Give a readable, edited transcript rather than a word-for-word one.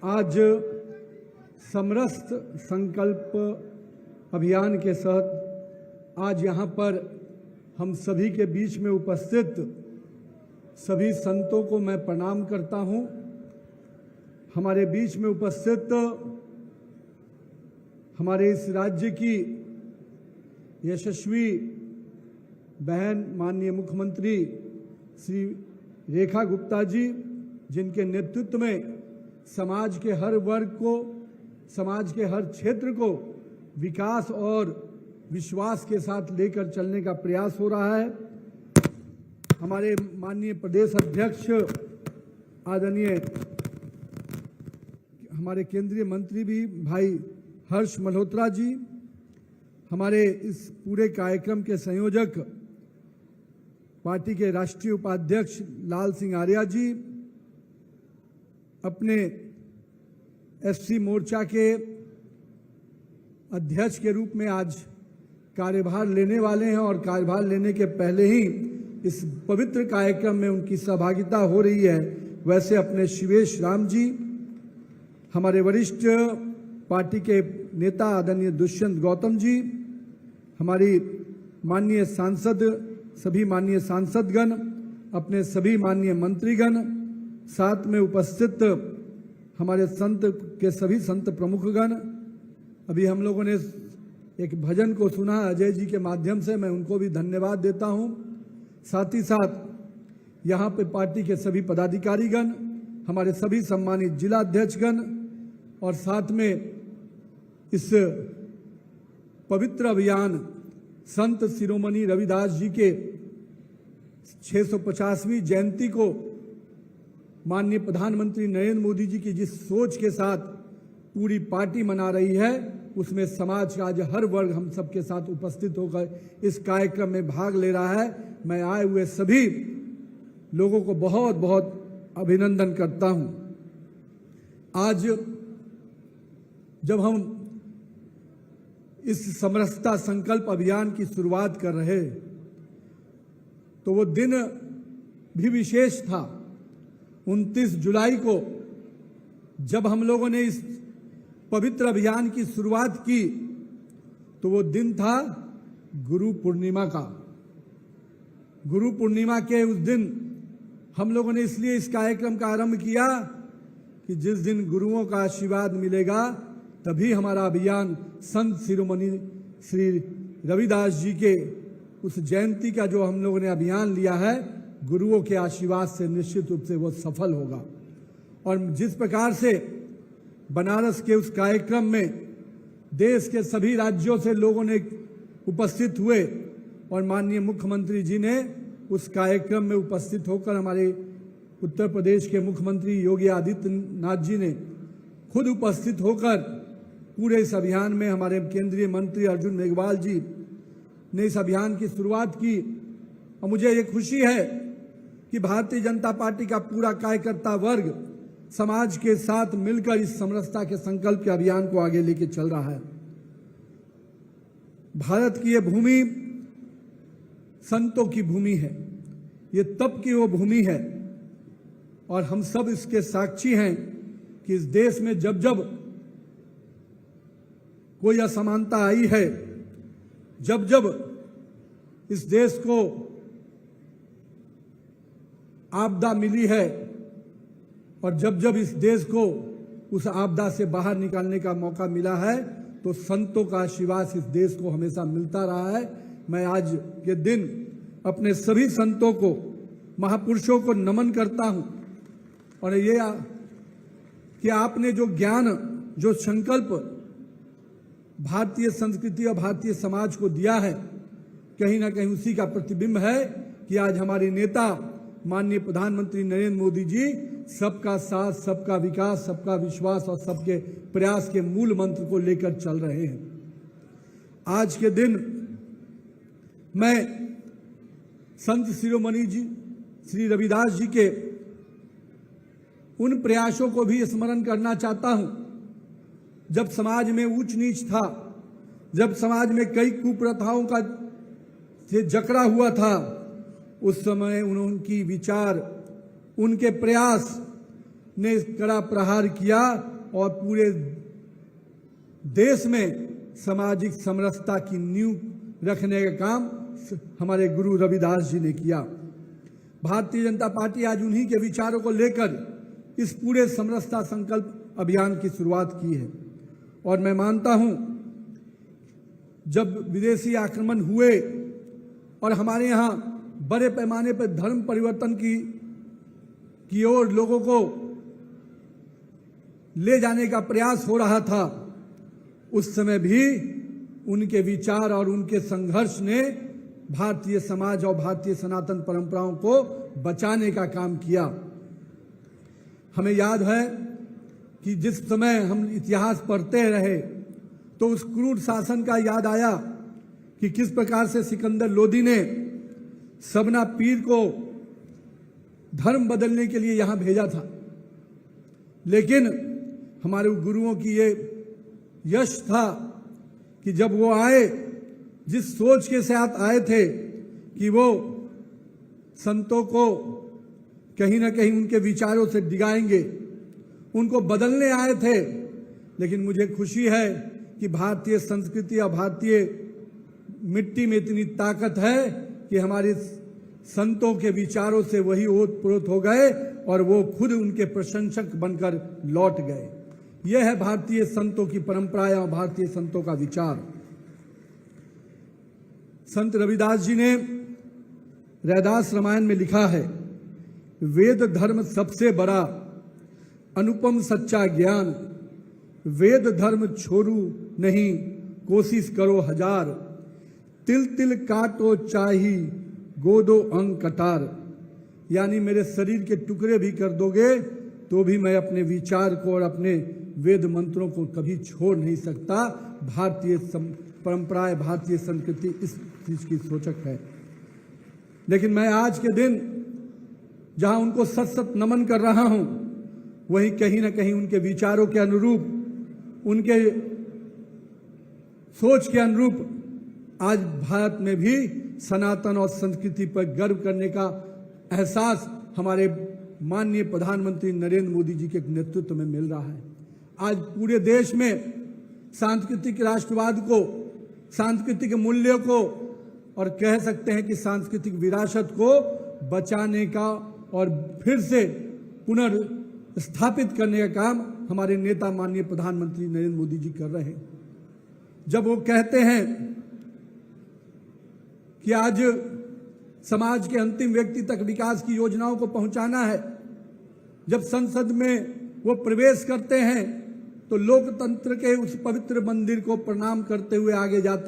आज समरस संकल्प अभियान के तहत आज यहाँ पर हम सभी के बीच में उपस्थित सभी संतों को मैं प्रणाम करता हूँ। हमारे बीच में उपस्थित हमारे इस राज्य की यशस्वी बहन माननीय मुख्यमंत्री श्री रेखा गुप्ता जी, जिनके नेतृत्व में समाज के हर वर्ग को, समाज के हर क्षेत्र को विकास और विश्वास के साथ लेकर चलने का प्रयास हो रहा है। हमारे माननीय प्रदेश अध्यक्ष आदरणीय हमारे केंद्रीय मंत्री भी भाई हर्ष मल्होत्रा जी, हमारे इस पूरे कार्यक्रम के संयोजक पार्टी के राष्ट्रीय उपाध्यक्ष लाल सिंह आर्या जी, अपने एससी मोर्चा के अध्यक्ष के रूप में आज कार्यभार लेने वाले हैं और कार्यभार लेने के पहले ही इस पवित्र कार्यक्रम में उनकी सहभागिता हो रही है, वैसे अपने शिवेश राम जी, हमारे वरिष्ठ पार्टी के नेता आदरणीय दुष्यंत गौतम जी, हमारी माननीय सांसद, सभी माननीय सांसदगण, अपने सभी माननीय मंत्रीगण, साथ में उपस्थित हमारे संत के सभी संत प्रमुखगण। अभी हम लोगों ने एक भजन को सुना अजय जी के माध्यम से, मैं उनको भी धन्यवाद देता हूं। साथ ही साथ यहाँ पे पार्टी के सभी पदाधिकारीगण, हमारे सभी सम्मानित जिला अध्यक्षगण और साथ में इस पवित्र अभियान संत शिरोमणि रविदास जी के 650वीं जयंती को माननीय प्रधानमंत्री नरेंद्र मोदी जी की जिस सोच के साथ पूरी पार्टी मना रही है, उसमें समाज का आज हर वर्ग हम सबके साथ उपस्थित होकर इस कार्यक्रम में भाग ले रहा है। मैं आए हुए सभी लोगों को बहुत बहुत अभिनंदन करता हूं। आज जब हम इस समरसता संकल्प अभियान की शुरुआत कर रहे तो वो दिन भी विशेष था। 29 जुलाई को जब हम लोगों ने इस पवित्र अभियान की शुरुआत की तो वो दिन था गुरु पूर्णिमा का। गुरु पूर्णिमा के उस दिन हम लोगों ने इसलिए इस कार्यक्रम का आरंभ किया कि जिस दिन गुरुओं का आशीर्वाद मिलेगा तभी हमारा अभियान संत शिरोमणि श्री रविदास जी के उस जयंती का जो हम लोगों ने अभियान लिया है, गुरुओं के आशीर्वाद से निश्चित रूप से वो सफल होगा। और जिस प्रकार से बनारस के उस कार्यक्रम में देश के सभी राज्यों से लोगों ने उपस्थित हुए और माननीय मुख्यमंत्री जी ने उस कार्यक्रम में उपस्थित होकर, हमारे उत्तर प्रदेश के मुख्यमंत्री योगी आदित्यनाथ जी ने खुद उपस्थित होकर पूरे इस अभियान में, हमारे केंद्रीय मंत्री अर्जुन मेघवाल जी ने इस अभियान की शुरुआत की। और मुझे ये खुशी है कि भारतीय जनता पार्टी का पूरा कार्यकर्ता वर्ग समाज के साथ मिलकर इस समरसता के संकल्प के अभियान को आगे लेके चल रहा है। भारत की ये भूमि संतों की भूमि है, ये तप की वो भूमि है और हम सब इसके साक्षी हैं कि इस देश में जब जब कोई असमानता आई है, जब जब इस देश को आपदा मिली है और जब जब इस देश को उस आपदा से बाहर निकालने का मौका मिला है, तो संतों का आशीर्वाद इस देश को हमेशा मिलता रहा है। मैं आज के दिन अपने सभी संतों को, महापुरुषों को नमन करता हूं और ये कि आपने जो ज्ञान, जो संकल्प भारतीय संस्कृति और भारतीय समाज को दिया है, कहीं ना कहीं उसी का प्रतिबिंब है कि आज हमारे नेता माननीय प्रधानमंत्री नरेंद्र मोदी जी सबका साथ, सबका विकास, सबका विश्वास और सबके प्रयास के मूल मंत्र को लेकर चल रहे हैं। आज के दिन मैं संत शिरोमणि जी श्री रविदास जी के उन प्रयासों को भी स्मरण करना चाहता हूं जब समाज में ऊंच नीच था, जब समाज में कई कुप्रथाओं का से जकड़ा हुआ था, उस समय उनकी विचार, उनके प्रयास ने कड़ा प्रहार किया और पूरे देश में सामाजिक समरसता की नींव रखने का काम हमारे गुरु रविदास जी ने किया। भारतीय जनता पार्टी आज उन्हीं के विचारों को लेकर इस पूरे समरसता संकल्प अभियान की शुरुआत की है। और मैं मानता हूं, जब विदेशी आक्रमण हुए और हमारे यहां बड़े पैमाने पर धर्म परिवर्तन की ओर लोगों को ले जाने का प्रयास हो रहा था, उस समय भी उनके विचार और उनके संघर्ष ने भारतीय समाज और भारतीय सनातन परंपराओं को बचाने का काम किया। हमें याद है कि जिस समय हम इतिहास पढ़ते रहे तो उस क्रूर शासन का याद आया कि किस प्रकार से सिकंदर लोदी ने सबना पीर को धर्म बदलने के लिए यहां भेजा था। लेकिन हमारे गुरुओं की ये यश था कि जब वो आए, जिस सोच के साथ आए थे कि वो संतों को कहीं ना कहीं उनके विचारों से डिगाएंगे, उनको बदलने आए थे। लेकिन मुझे खुशी है कि भारतीय संस्कृति और भारतीय मिट्टी में इतनी ताकत है कि हमारे संतों के विचारों से वही ओतप्रोत हो गए और वो खुद उनके प्रशंसक बनकर लौट गए। यह है भारतीय संतों की परंपरा और भारतीय संतों का विचार। संत रविदास जी ने रैदास रामायण में लिखा है, वेद धर्म सबसे बड़ा, अनुपम सच्चा ज्ञान, वेद धर्म छोड़ू नहीं, कोशिश करो हजार, तिल तिल काटो चाही, गोदो अंग कटार। यानी मेरे शरीर के टुकड़े भी कर दोगे तो भी मैं अपने विचार को और अपने वेद मंत्रों को कभी छोड़ नहीं सकता। भारतीय परंपराएं, भारतीय संस्कृति इस चीज की सूचक है। लेकिन मैं आज के दिन जहां उनको सत सत नमन कर रहा हूं, वहीं कहीं ना कहीं उनके विचारों के अनुरूप, उनके सोच के अनुरूप आज भारत में भी सनातन और संस्कृति पर गर्व करने का एहसास हमारे माननीय प्रधानमंत्री नरेंद्र मोदी जी के नेतृत्व में मिल रहा है। आज पूरे देश में सांस्कृतिक राष्ट्रवाद को, सांस्कृतिक मूल्यों को और कह सकते हैं कि सांस्कृतिक विरासत को बचाने का और फिर से पुनर्स्थापित करने का काम हमारे नेता माननीय प्रधानमंत्री नरेंद्र मोदी जी कर रहे हैं। जब वो कहते हैं कि आज समाज के अंतिम व्यक्ति तक विकास की योजनाओं को पहुंचाना है, जब संसद में वो प्रवेश करते हैं तो लोकतंत्र के उस पवित्र मंदिर को प्रणाम करते हुए आगे जाते